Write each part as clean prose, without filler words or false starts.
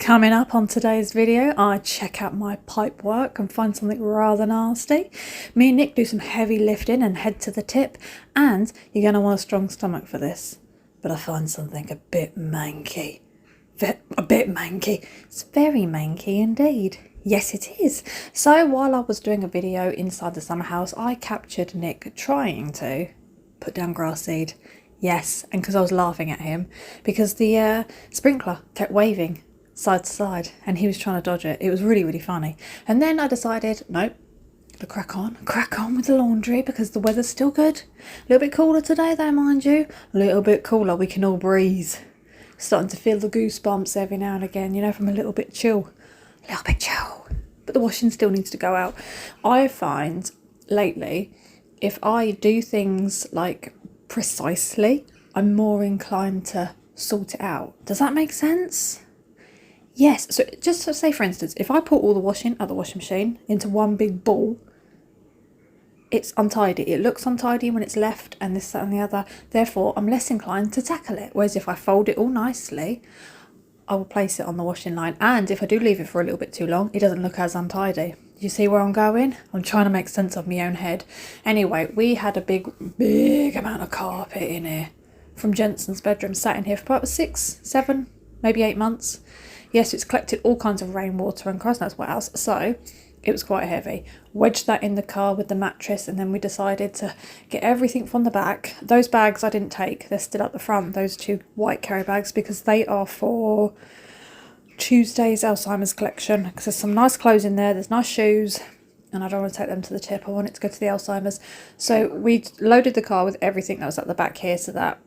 Coming up on today's video, I check out my pipe work and find something rather nasty. Me and Nick do some heavy lifting and head to the tip, and you're going to want a strong stomach for this. But I find something a bit manky. A bit manky. It's very manky indeed. Yes, it is. So while I was doing a video inside the summer house, I captured Nick trying to put down grass seed. Yes, and because I was laughing at him, because the sprinkler kept waving side to side and he was trying to dodge it. It was really, really funny. And then I decided, nope, to crack on with the laundry because the weather's still good. A little bit cooler today though, mind you. A little bit cooler, we can all breathe. Starting to feel the goosebumps every now and again, you know, from a little bit chill. A little bit chill. But the washing still needs to go out. I find lately, if I do things like precisely, I'm more inclined to sort it out. Does that make sense? Yes, so just to say, for instance, if I put all the washing at the washing machine into one big ball, it's untidy. It looks untidy when it's left and this, that and the other. Therefore, I'm less inclined to tackle it. Whereas if I fold it all nicely, I will place it on the washing line. And if I do leave it for a little bit too long, it doesn't look as untidy. You see where I'm going? I'm trying to make sense of my own head. Anyway, we had a big amount of carpet in here from Jensen's bedroom, sat in here for about 6, 7, maybe 8 months. Yes, it's collected all kinds of rainwater and Christ knows what else. So it was quite heavy. Wedged that in the car with the mattress, and then we decided to get everything from the back. Those bags I didn't take. They're still at the front, those 2 white carry bags, because they are for Tuesday's Alzheimer's collection. Because there's some nice clothes in there, there's nice shoes, and I don't want to take them to the tip. I want it to go to the Alzheimer's. So we loaded the car with everything that was at the back here so that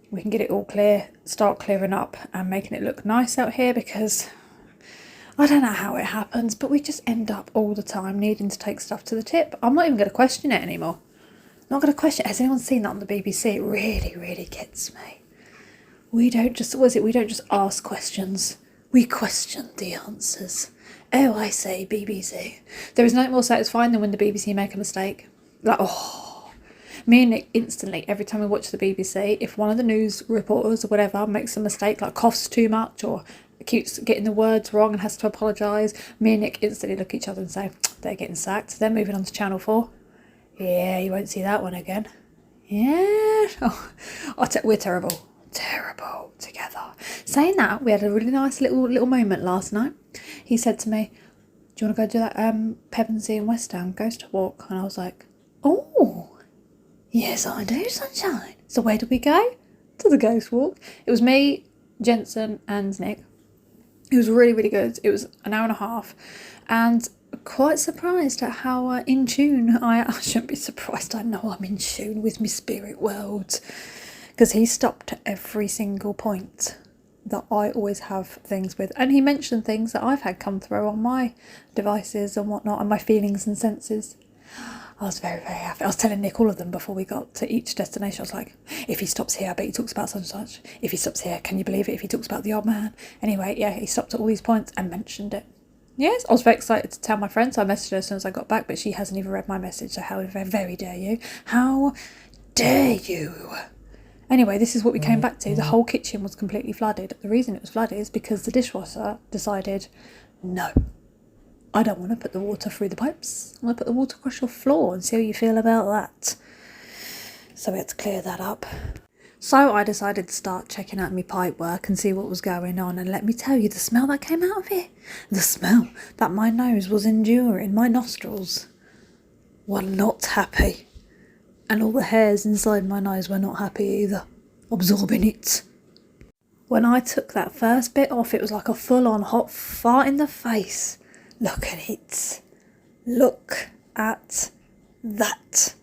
we can get it all clear, start clearing up and making it look nice out here, because I don't know how it happens, but we just end up all the time needing to take stuff to the tip. I'm not even going to question it anymore. Not going to question it. Has anyone seen that on the BBC? It really, really gets me. We don't just, we don't just ask questions. We question the answers. Oh, I say BBC. There is nothing more satisfying than when the BBC make a mistake. Like, oh. Me and Nick instantly, every time we watch the BBC, if one of the news reporters or whatever makes a mistake, like coughs too much or keeps getting the words wrong and has to apologise, me and Nick instantly look at each other and say, they're getting sacked. They're moving on to Channel 4. Yeah, you won't see that one again. Yeah. Oh, we're terrible. Terrible together. Saying that, we had a really nice little moment last night. He said to me, do you want to go do that Pevensey and West Ham ghost walk? And I was like, oh, yes, I do, sunshine. So where did we go? To the ghost walk. It was me, Jensen and Nick. It was really, really good. It was an hour and a half. And quite surprised at how in tune I shouldn't be surprised. I know I'm in tune with my spirit world. Because he stopped at every single point that I always have things with. And he mentioned things that I've had come through on my devices and whatnot, and my feelings and senses. I was very, very happy. I was telling Nick all of them before we got to each destination. I was like, if he stops here, I bet he talks about such and such. If he stops here, can you believe it? If he talks about the old man. Anyway, yeah, he stopped at all these points and mentioned it. Yes, I was very excited to tell my friend, so I messaged her as soon as I got back, but she hasn't even read my message, so how very dare you. How dare you? Anyway, this is what we came back to. The whole kitchen was completely flooded. The reason it was flooded is because the dishwasher decided, no, I don't want to put the water through the pipes. I want to put the water across your floor and see how you feel about that. So we had to clear that up. So I decided to start checking out my pipe work and see what was going on. And let me tell you, the smell that came out of it, the smell that my nose was enduring, my nostrils were not happy. And all the hairs inside my nose were not happy either, absorbing it. When I took that first bit off, it was like a full-on hot fart in the face. Look at it. Look at that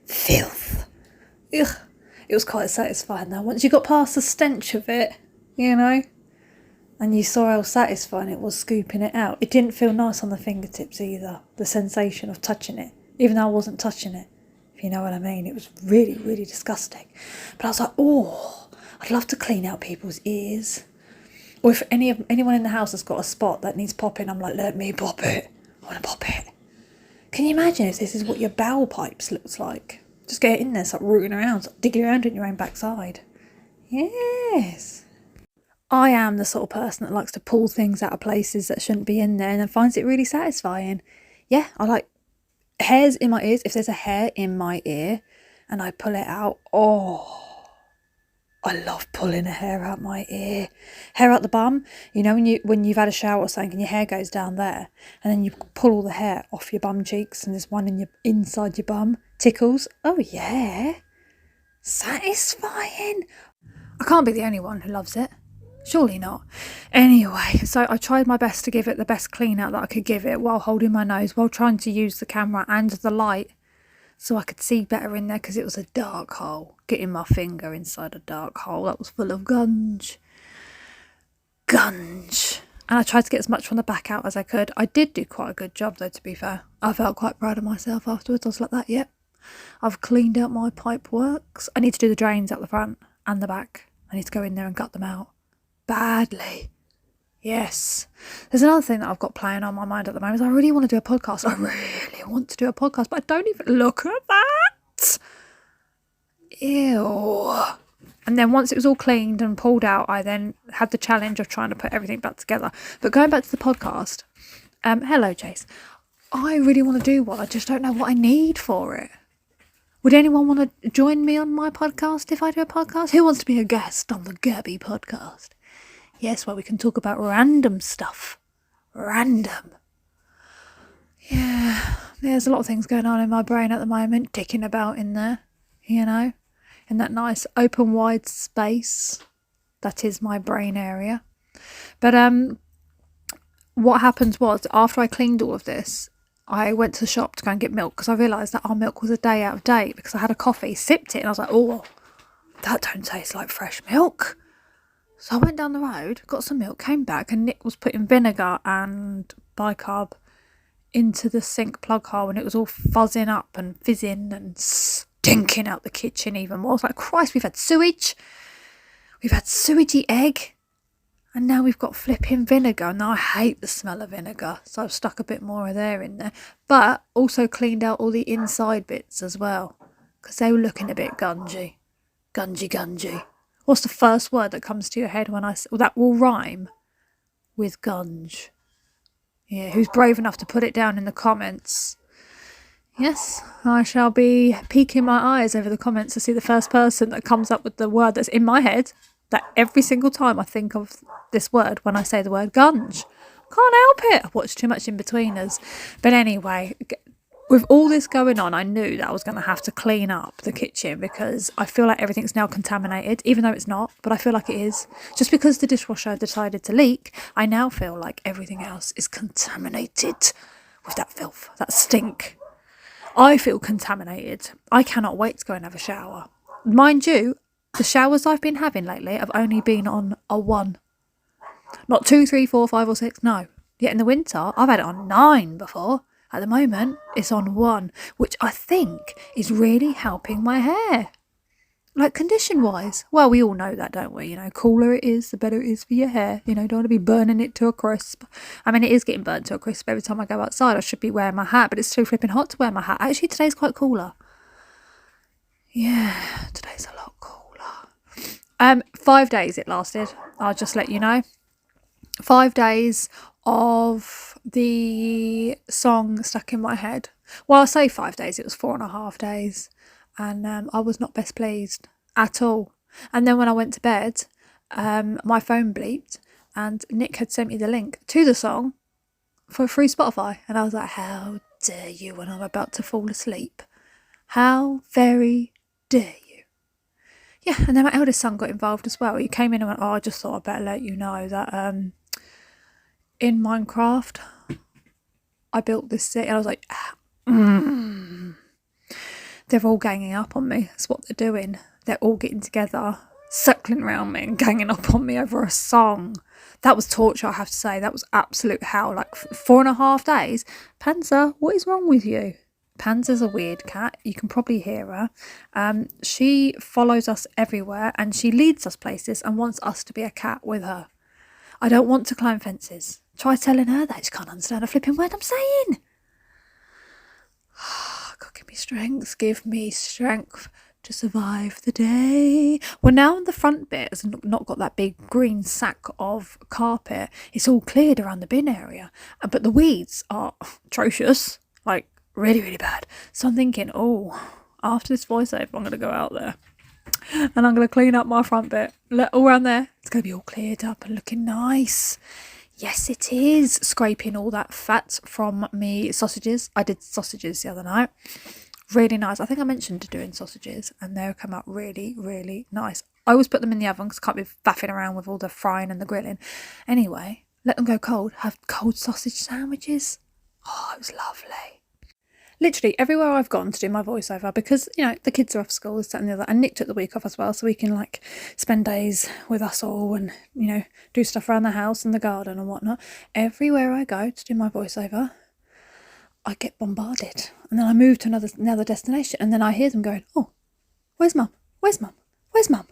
filth. Ugh. It was quite satisfying though. Once you got past the stench of it, you know, and you saw how satisfying it was scooping it out. It didn't feel nice on the fingertips either. The sensation of touching it, even though I wasn't touching it. If you know what I mean. It was really, really disgusting. But I was like, oh, I'd love to clean out people's ears. Or if anyone in the house has got a spot that needs popping, I'm like, let me pop it. I want to pop it. Can you imagine if this is what your bowel pipes looks like? Just get it in there, start rooting around, start digging around in your own backside. Yes. I am the sort of person that likes to pull things out of places that shouldn't be in there and then finds it really satisfying. Yeah, I like hairs in my ears. If there's a hair in my ear and I pull it out, oh, I love pulling a hair out my ear. Hair out the bum. You know when you've had a shower or something and your hair goes down there and then you pull all the hair off your bum cheeks and there's one inside your bum. Tickles. Oh yeah. Satisfying. I can't be the only one who loves it. Surely not. Anyway, so I tried my best to give it the best clean out that I could give it while holding my nose, while trying to use the camera and the light so I could see better in there because it was a dark hole. Getting my finger inside a dark hole that was full of gunge. And I tried to get as much from the back out as I could. I did do quite a good job though, to be fair. I felt quite proud of myself afterwards. I was like that, yep. I've cleaned out my pipe works. I need to do the drains out the front and the back. I need to go in there and gut them out. Badly. Yes. There's another thing that I've got playing on my mind at the moment is I really want to do a podcast. I really want to do a podcast, but I don't even look at that. Ew. And then once it was all cleaned and pulled out, I then had the challenge of trying to put everything back together. But going back to the podcast, hello, Chase. I really want to do one. I just don't know what I need for it. Would anyone want to join me on my podcast if I do a podcast? Who wants to be a guest on the Gabby podcast? Yes, well, we can talk about random stuff. Random. Yeah, there's a lot of things going on in my brain at the moment, ticking about in there, you know, in that nice open wide space. That is my brain area. But what happened was, after I cleaned all of this, I went to the shop to go and get milk because I realised that our milk was a day out of date because I had a coffee, sipped it, and I was like, oh, that don't taste like fresh milk. So I went down the road, got some milk, came back, and Nick was putting vinegar and bicarb into the sink plug hole, and it was all fuzzing up and fizzing and stinking out the kitchen even more. I was like, Christ, we've had sewage. We've had sewagey egg. And now we've got flipping vinegar. And now I hate the smell of vinegar. So I've stuck a bit more of there in there. But also cleaned out all the inside bits as well. Because they were looking a bit gungy. Gungy. What's the first word that comes to your head when that will rhyme with gunge? Yeah, who's brave enough to put it down in the comments? Yes, I shall be peeking my eyes over the comments to see the first person that comes up with the word that's in my head. That every single time I think of this word when I say the word gunge. Can't help it. I watch too much In-Betweeners. But anyway, with all this going on, I knew that I was going to have to clean up the kitchen because I feel like everything's now contaminated, even though it's not, but I feel like it is. Just because the dishwasher decided to leak, I now feel like everything else is contaminated with that filth, that stink. I feel contaminated. I cannot wait to go and have a shower. Mind you, the showers I've been having lately have only been on a 1. Not 2, 3, 4, 5 or 6, no. Yet in the winter, I've had it on 9 before. At the moment, it's on 1, which I think is really helping my hair. Like condition-wise. Well, we all know that, don't we? You know, cooler it is, the better it is for your hair. You know, don't want to be burning it to a crisp. I mean, it is getting burnt to a crisp every time I go outside. I should be wearing my hat, but it's too flipping hot to wear my hat. Actually, today's quite cooler. Yeah, today's a lot cooler. 5 days it lasted. I'll just let you know. 5 days of the song stuck in my head. Well, I say 5 days, it was 4.5 days. And I was not best pleased at all. And then when I went to bed, my phone bleeped and Nick had sent me the link to the song for free Spotify. And I was like, how dare you when I'm about to fall asleep? How very dare you? Yeah, and then my eldest son got involved as well. He came in and went, oh, I just thought I'd better let you know that in Minecraft, I built this city. And I was like, They're all ganging up on me. That's what they're doing. They're all getting together, circling around me and ganging up on me over a song. That was torture, I have to say. That was absolute hell. Like 4.5 days. Panzer, what is wrong with you? Panzer's a weird cat. You can probably hear her. She follows us everywhere and she leads us places and wants us to be a cat with her. I don't want to climb fences. Try telling her that. She can't understand a flipping word I'm saying. God, give me strength to survive the day. Well, now the front bit has not got that big green sack of carpet. It's all cleared around the bin area. But the weeds are atrocious, like really, really bad. So I'm thinking, oh, after this voiceover, I'm going to go out there and I'm going to clean up my front bit. All around there, it's going to be all cleared up and looking nice. Yes, it is. Scraping all that fat from me sausages. I did sausages the other night. Really nice. I think I mentioned doing sausages and they'll come out really, really nice. I always put them in the oven because I can't be faffing around with all the frying and the grilling. Anyway, let them go cold. Have cold sausage sandwiches. Oh, it was lovely. Literally everywhere I've gone to do my voiceover, because, you know, the kids are off school, this, that and the other, and Nick took the week off as well, so we can, like, spend days with us all and, you know, do stuff around the house and the garden and whatnot. Everywhere I go to do my voiceover, I get bombarded. And then I move to another destination, and then I hear them going, oh, where's mum? Where's mum? Where's mum?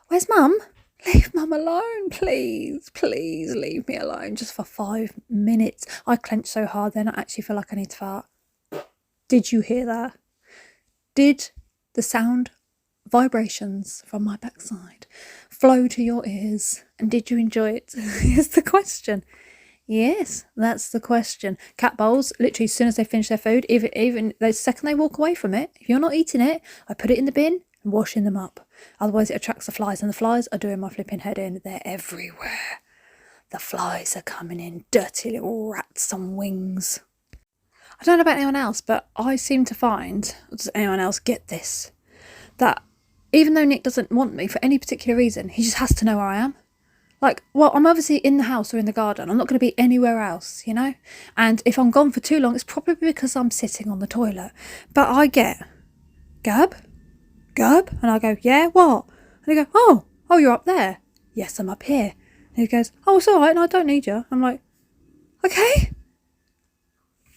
Where's mum? Leave mum alone, please. Please leave me alone just for 5 minutes. I clench so hard then I actually feel like I need to fart. Did you hear that? Did the sound vibrations from my backside flow to your ears? And did you enjoy it? Is the question. Yes, that's the question. Cat bowls, literally as soon as they finish their food, even the second they walk away from it, if you're not eating it, I put it in the bin and washing them up. Otherwise it attracts the flies, and the flies are doing my flipping head in. They're everywhere. The flies are coming in, dirty little rats on wings. I don't know about anyone else, but I seem to find, does anyone else get this, that even though Nick doesn't want me for any particular reason, he just has to know where I am. Like, well, I'm obviously in the house or in the garden. I'm not going to be anywhere else, you know? And if I'm gone for too long, it's probably because I'm sitting on the toilet. But I get, Gab? Gab? And I go, yeah, what? And he goes, oh, you're up there. Yes, I'm up here. And he goes, oh, it's all right, no, I don't need you. I'm like, okay.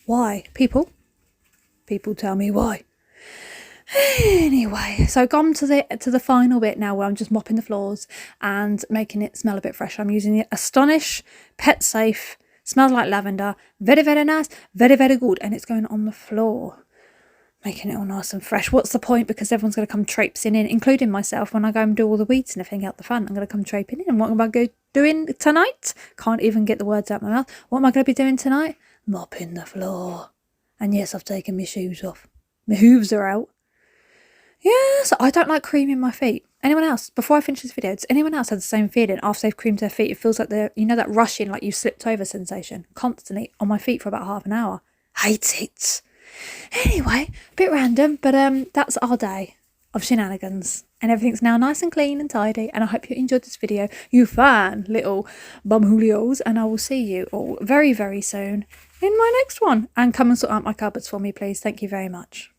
Why? People tell me why. Anyway, so gone to the final bit now where I'm just mopping the floors and making it smell a bit fresh. I'm using the Astonish Pet Safe. Smells like lavender. Very, very nice. Very, very good. And it's going on the floor, making it all nice and fresh. What's the point? Because everyone's going to come traipsing in, including myself, when I go and do all the weeds and everything out the front. I'm going to come traipsing in. And what am I going to doing tonight? Can't even get the words out of my mouth. What am I going to be doing tonight? Mopping the floor. And yes, I've taken my shoes off. My hooves are out. Yes, I don't like creaming my feet. Anyone else? Before I finish this video, does anyone else have the same feeling after they've creamed their feet? It feels like they're, you know, that rushing, like you slipped over sensation, constantly on my feet for about half an hour. Hate it. Anyway, a bit random, but that's our day of shenanigans. And everything's now nice and clean and tidy. And I hope you enjoyed this video, you fan little bum Julios. And I will see you all very, very soon in my next one. And come and sort out my cupboards for me, please. Thank you very much.